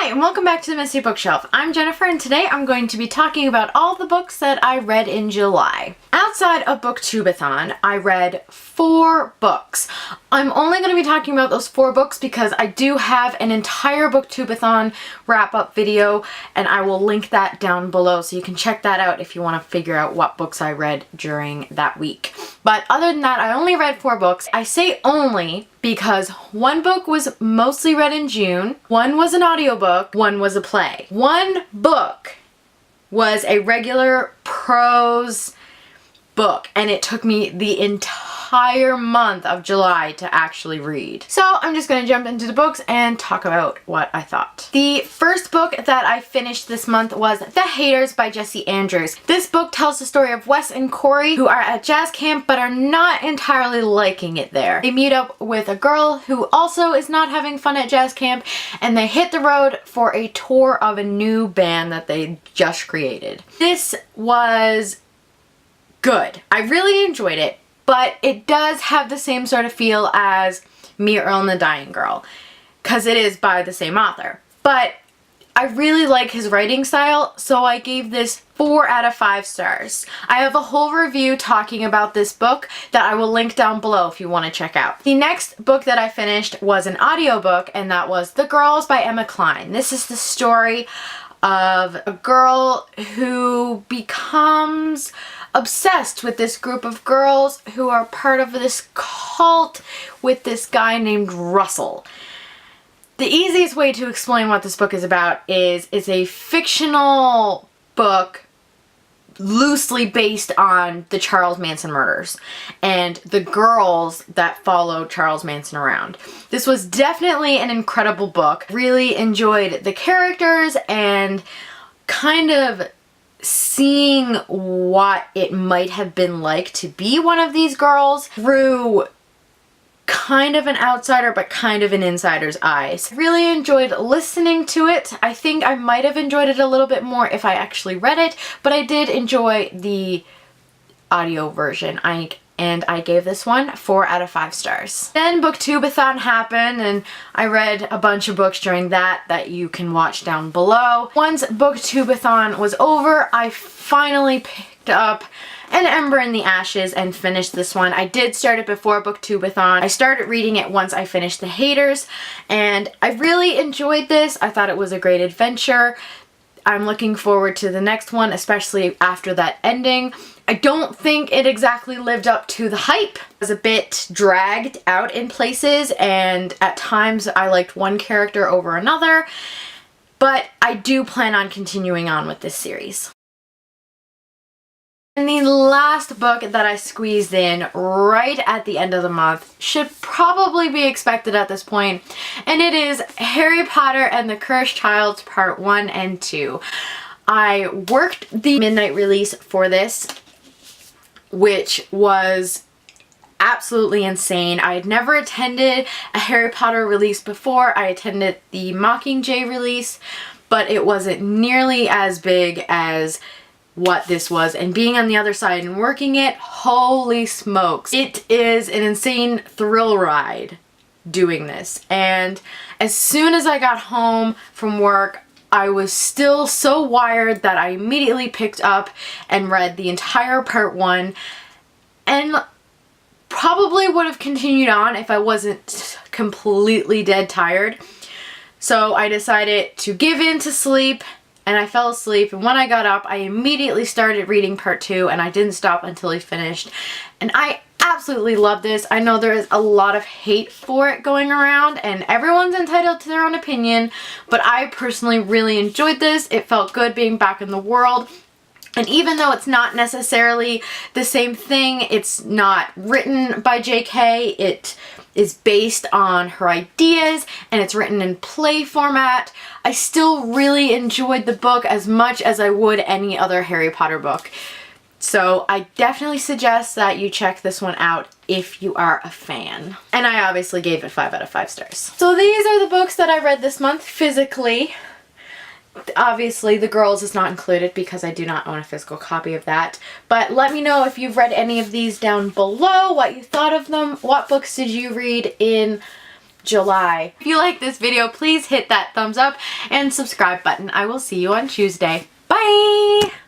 Hi, and welcome back to the Messy Bookshelf. I'm Jennifer, and today I'm going to be talking about all the books that I read in July. Outside of Booktubeathon, I read 4 books. I'm only going to be talking about those 4 books because I do have an entire Booktubeathon wrap-up video, and I will link that down below so you can check that out if you want to figure out what books I read during that week. But other than that, I only read 4 books. I say only because 1 book was mostly read in June, 1 was an audiobook, 1 was a play. 1 book was a regular prose book, and it took me the entire month of July to actually read. So I'm just going to jump into the books and talk about what I thought. The first book that I finished this month was The Haters by Jessie Andrews. This book tells the story of Wes and Corey, who are at jazz camp but are not entirely liking it there. They meet up with a girl who also is not having fun at jazz camp, and they hit the road for a tour of a new band that they just created. This was good. I really enjoyed it, but it does have the same sort of feel as Me, Earl and the Dying Girl, because it is by the same author. But I really like his writing style, so I gave this 4 out of 5 stars. I have a whole review talking about this book that I will link down below if you want to check out. The next book that I finished was an audiobook, and that was The Girls by Emma Cline. This is the story of a girl who becomes obsessed with this group of girls who are part of this cult with this guy named Russell. The easiest way to explain what this book is about is it's a fictional book loosely based on the Charles Manson murders and the girls that follow Charles Manson around. This was definitely an incredible book. Really enjoyed the characters and kind of seeing what it might have been like to be one of these girls through kind of an outsider but kind of an insider's eyes. Really enjoyed listening to it. I think I might have enjoyed it a little bit more if I actually read it, but I did enjoy the audio version. And I gave this one 4 out of 5 stars. Then Booktubeathon happened, and I read a bunch of books during that you can watch down below. Once Booktubeathon was over, I finally picked up An Ember in the Ashes and finished this one. I did start it before Booktubeathon. I started reading it once I finished The Haters, and I really enjoyed this. I thought it was a great adventure. I'm looking forward to the next one, especially after that ending. I don't think it exactly lived up to the hype. It was a bit dragged out in places, and at times I liked one character over another, but I do plan on continuing on with this series. And the last book that I squeezed in right at the end of the month should probably be expected at this point, and it is Harry Potter and the Cursed Child Part 1 and 2. I worked the midnight release for this, which was absolutely insane. I had never attended a Harry Potter release before. I attended the Mockingjay release, but it wasn't nearly as big as what this was, and being on the other side and working it, holy smokes. It is an insane thrill ride doing this, and as soon as I got home from work, I was still so wired that I immediately picked up and read the entire Part 1, and probably would have continued on if I wasn't completely dead tired. So I decided to give in to sleep, and I fell asleep, and when I got up I immediately started reading Part 2, and I didn't stop until I finished, and I absolutely love this. I know there is a lot of hate for it going around, and everyone's entitled to their own opinion, but I personally really enjoyed this. It felt good being back in the world. And even though it's not necessarily the same thing, it's not written by JK, it is based on her ideas, and it's written in play format, I still really enjoyed the book as much as I would any other Harry Potter book. So I definitely suggest that you check this one out if you are a fan. And I obviously gave it 5 out of 5 stars. So these are the books that I read this month physically. Obviously, The Girls is not included because I do not own a physical copy of that. But let me know if you've read any of these down below, what you thought of them. What books did you read in July. If you like this video, please hit that thumbs up and subscribe button. I will see you on Tuesday. Bye!